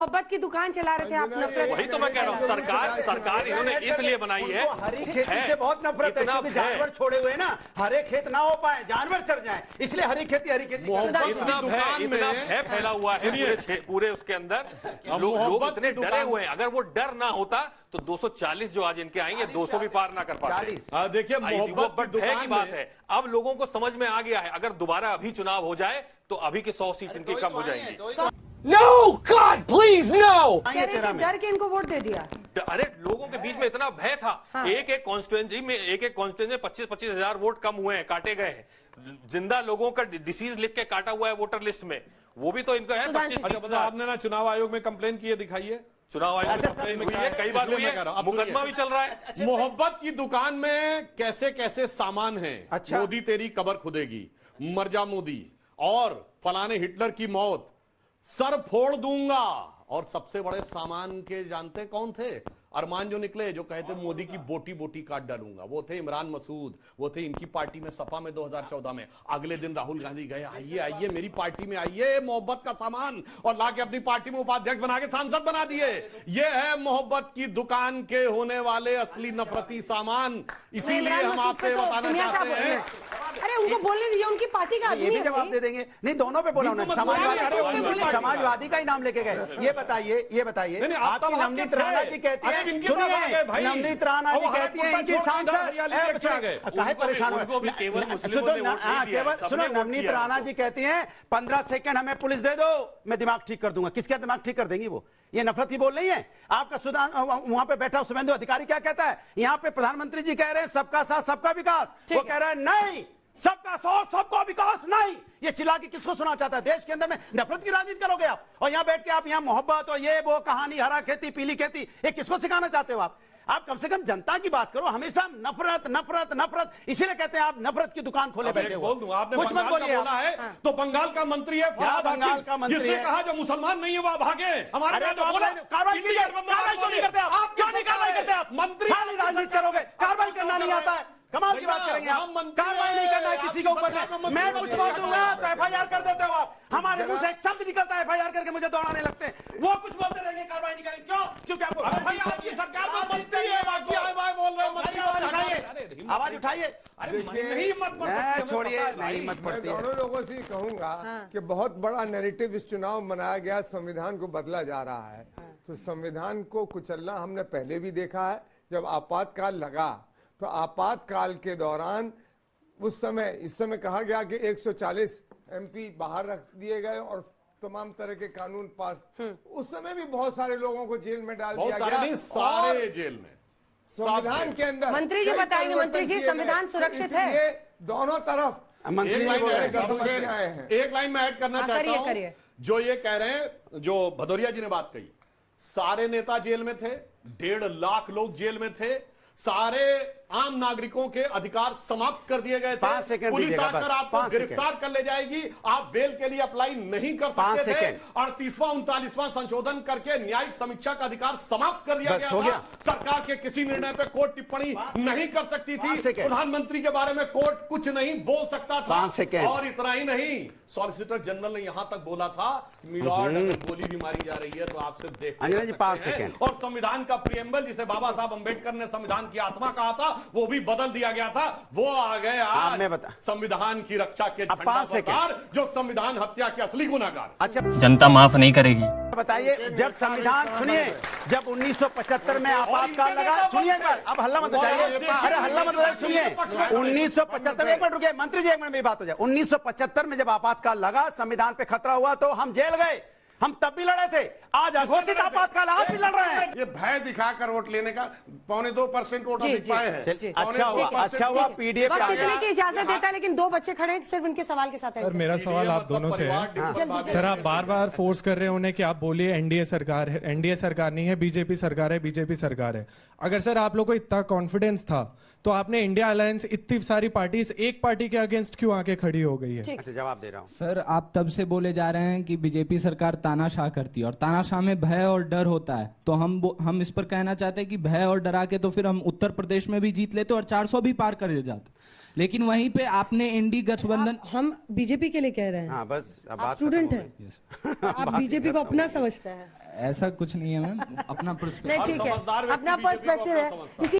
मोहब्बत की दुकान चला रहे थे आप। नफरत, वही तो मैं कह रहा हूँ, सरकार इन्होंने इसलिए बनाई है। हरी खेती से बहुत नफरत है क्योंकि जानवर छोड़े हुए ना, हरे खेत ना हो पाए, जानवर चढ़ जाएं, इसलिए हरी खेती इतना भय फैला हुआ है पूरे उसके अंदर। लोग इतने डरे हुए हैं। अगर वो डर ना होता तो 240 जो आज इनके आएंगे 200 भी पार ना कर पाते। देखिए मोहब्बत की बात है। अब लोगों को समझ में आ गया है, अगर दोबारा अभी चुनाव हो जाए तो अभी की 100 सीट इनकी कम हो जाएंगी। No, God, please, no! डर के इनको वोट दे दिया। अरे लोगों के बीच में इतना भय था। हाँ। एक कॉन्स्टिट्यूएंसी में 25-25 हजार वोट कम हुए हैं, काटे गए हैं। जिंदा लोगों का डिसीज लिख के काटा हुआ है वोटर लिस्ट में, वो भी तो इनका है। 25। अच्छा, आपने ना चुनाव आयोग में कंप्लेन की है, दिखाइए। चुनाव आयोग में कंप्लेन हुई है, कई बार हुई है, मुकदमा भी चल रहा है। मोहब्बत की दुकान में कैसे कैसे सामान है। अच्छा। मोदी तेरी कबर खुदेगी, मर जा मोदी, और फलाने हिटलर की मौत, सर फोड़ दूंगा। और सबसे बड़े सामान के जानते कौन थे? अरमान जो निकले, जो कहते मोदी की बोटी बोटी काट डालूंगा, वो थे इमरान मसूद, वो थे इनकी पार्टी में सपा में 2014 में। अगले दिन राहुल गांधी गए, आइए आइए मेरी पार्टी में आइए, मोहब्बत का सामान, और लाके अपनी पार्टी में उपाध्यक्ष बना के सांसद बना दिए। ये है मोहब्बत की दुकान के होने वाले असली नफरती सामान। इसीलिए हम आपसे बताना चाहते हैं। अरे उनको बोलने दीजिए, उनकी पार्टी का आदमी है। जवाब दे देंगे। नहीं, दोनों पे बोला उन्होंने, समाजवादी का ही नाम लेके गए। ये बताइए आपकी नवनीत राणा जी कहती है, सुनिए, नवनीत राणा जी कहती है इनकी सांसद काहे परेशान हो? सुनो, नवनीत राणा जी कहती हैं 15 सेकंड हमें पुलिस दे दो, मैं दिमाग ठीक कर दूंगा। किसका दिमाग ठीक कर देंगी वो? ये नफरत ही बोल रही है। आपका सुधान वहां पे बैठा शुभेंदु अधिकारी क्या कहता है? यहाँ पे प्रधानमंत्री जी कह रहे हैं सबका साथ सबका विकास, वो कह रहा है नहीं, सबका साथ सबका विकास नहीं। ये चिल्ला के किसको सुना चाहता है? देश के अंदर में नफरत की राजनीति करोगे आप, और यहाँ बैठ के आप यहाँ मोहब्बत और ये वो कहानी, हरा खेती पीली खेती, ये किसको सिखाना चाहते हो आप? आप कम से कम जनता की बात करो। हमेशा नफरत नफरत नफरत, इसीलिए कहते हैं आप नफरत की दुकान खोले बैठे हो। बोल दूं, आपने कुछ मत बोलिए। है तो बंगाल का मंत्री है बंगाल का मंत्री, जिसने कहा जो मुसलमान नहीं है वो भागे। हमारे कार्रवाई क्यों नहीं करते आप? क्यों नहीं कार्रवाई करते आप? मंत्री खाली राजनीति करोगे, कार्रवाई करना नहीं आता है। कमाल की बात करेंगे आप। कार्रवाई नहीं करना है किसी के ऊपर। मैं कुछ बोल दूंगा तो एफआईआर कर देते हो आप। हमारे मुंह से एक शब्द निकलता है एफआईआर करके मुझे दौड़ाने लगते हैं। वो कुछ बोलते रहेंगे, कार्रवाई नहीं करेंगे। क्यों? क्योंकि आपको आपकी सरकार में मंत्री है, बाकी बोल रहे हैं। आवाज उठाइए। नहीं मत छोड़िए, नहीं मत पड़ती। दोनों लोगों से कहूंगा कि बहुत बड़ा नैरेटिव इस चुनाव बनाया गया, संविधान को बदला जा रहा है। तो संविधान को कुचलना हमने पहले भी देखा है। जब आपातकाल लगा तो आपातकाल के दौरान उस समय, इस समय कहा गया कि 140 एमपी बाहर रख दिए गए और तमाम तरह के कानून पास। उस समय भी बहुत सारे लोगों को जेल में डाल दिया गया, सारे जेल में। संविधान के अंदर मंत्री जी बताएंगे, मंत्री जी संविधान सुरक्षित है दोनों तरफ। एक लाइन में ऐड करना चाहता हूं, जो ये कह रहे हैं, जो भदौरिया जी ने बात कही, सारे नेता जेल में थे, 1.5 लाख लोग जेल में थे, सारे आम नागरिकों के अधिकार समाप्त कर दिए गए थे। पुलिस आकर आपको गिरफ्तार कर ले जाएगी, आप बेल के लिए अप्लाई नहीं कर सकते थे। 38वां 39वां संशोधन करके न्यायिक समीक्षा का अधिकार समाप्त कर दिया गया था। सरकार के किसी निर्णय पे कोर्ट टिप्पणी नहीं कर सकती थी। प्रधानमंत्री के बारे में कोर्ट कुछ नहीं बोल सकता था। और इतना ही नहीं, सॉलिसिटर जनरल ने यहां तक बोला था, मिलॉर्ड अगर गोली भी मारी जा रही है तो आप सिर्फ देखते। और संविधान का प्रियम्बल, जिसे बाबा साहब अम्बेडकर ने संविधान की आत्मा कहा था, वो भी बदल दिया गया था। वो आ गए आज संविधान की रक्षा के झंडादार, जो संविधान हत्या के असली गुनाहगार। अच्छा, जनता माफ नहीं करेगी। बताइए, जब संविधान, सुनिए, जब 1975 में आपातकाल लगा, सुनिए अब हल्ला मत बजाइए, अरे हल्ला मत बजाइए, सुनिए। 1975, एक मिनट रुकिए मंत्री जी, एक मिनट मेरी बात हो जाए। 1975 में जब आपातकाल लगा, संविधान पे खतरा हुआ तो हम जेल गए, हम तब भी लड़े थे। आज अघोषित आपातकाल, आज भी लड़ रहे हैं। ये भय दिखाकर वोट लेने का 1.25% वोट अभी पाए हैं। अच्छा हुआ पीडीएफ की इजाजत देता है, लेकिन 2 बच्चे खड़े हैं सिर्फ उनके सवाल के साथ। सर मेरा सवाल आप दोनों से है। सर आप बार बार फोर्स कर रहे हैं उन्हें कि आप बोलिए एनडीए सरकार है। एनडीए सरकार नहीं है, बीजेपी सरकार है, बीजेपी सरकार है। अगर सर आप लोगों को इतना कॉन्फिडेंस था तो आपने इंडिया अलायंस, इतनी सारी पार्टीज, एक पार्टी के अगेंस्ट क्यों आके खड़ी हो गई है? अच्छा, जवाब दे रहा हूँ। सर आप तब से बोले जा रहे हैं कि बीजेपी सरकार तानाशाह करती है, और तानाशाह में भय और डर होता है। तो हम इस पर कहना चाहते हैं कि भय और डरा के तो फिर हम उत्तर प्रदेश में भी जीत लेते और 400 भी पार कर जाते। लेकिन वहीं पे आपने इंडी गठबंधन, हम बीजेपी के लिए कह रहे हैं। हाँ, बस आप स्टूडेंट हैं, आप बीजेपी को अपना समझता है। ऐसा कुछ नहीं है मैम, अपना नहीं पर्सपेक्टिव। ठीक है, समझदार व्यक्ति अपना बीजेपी को पर्सपेक्टिव अपना है समझता है। इसी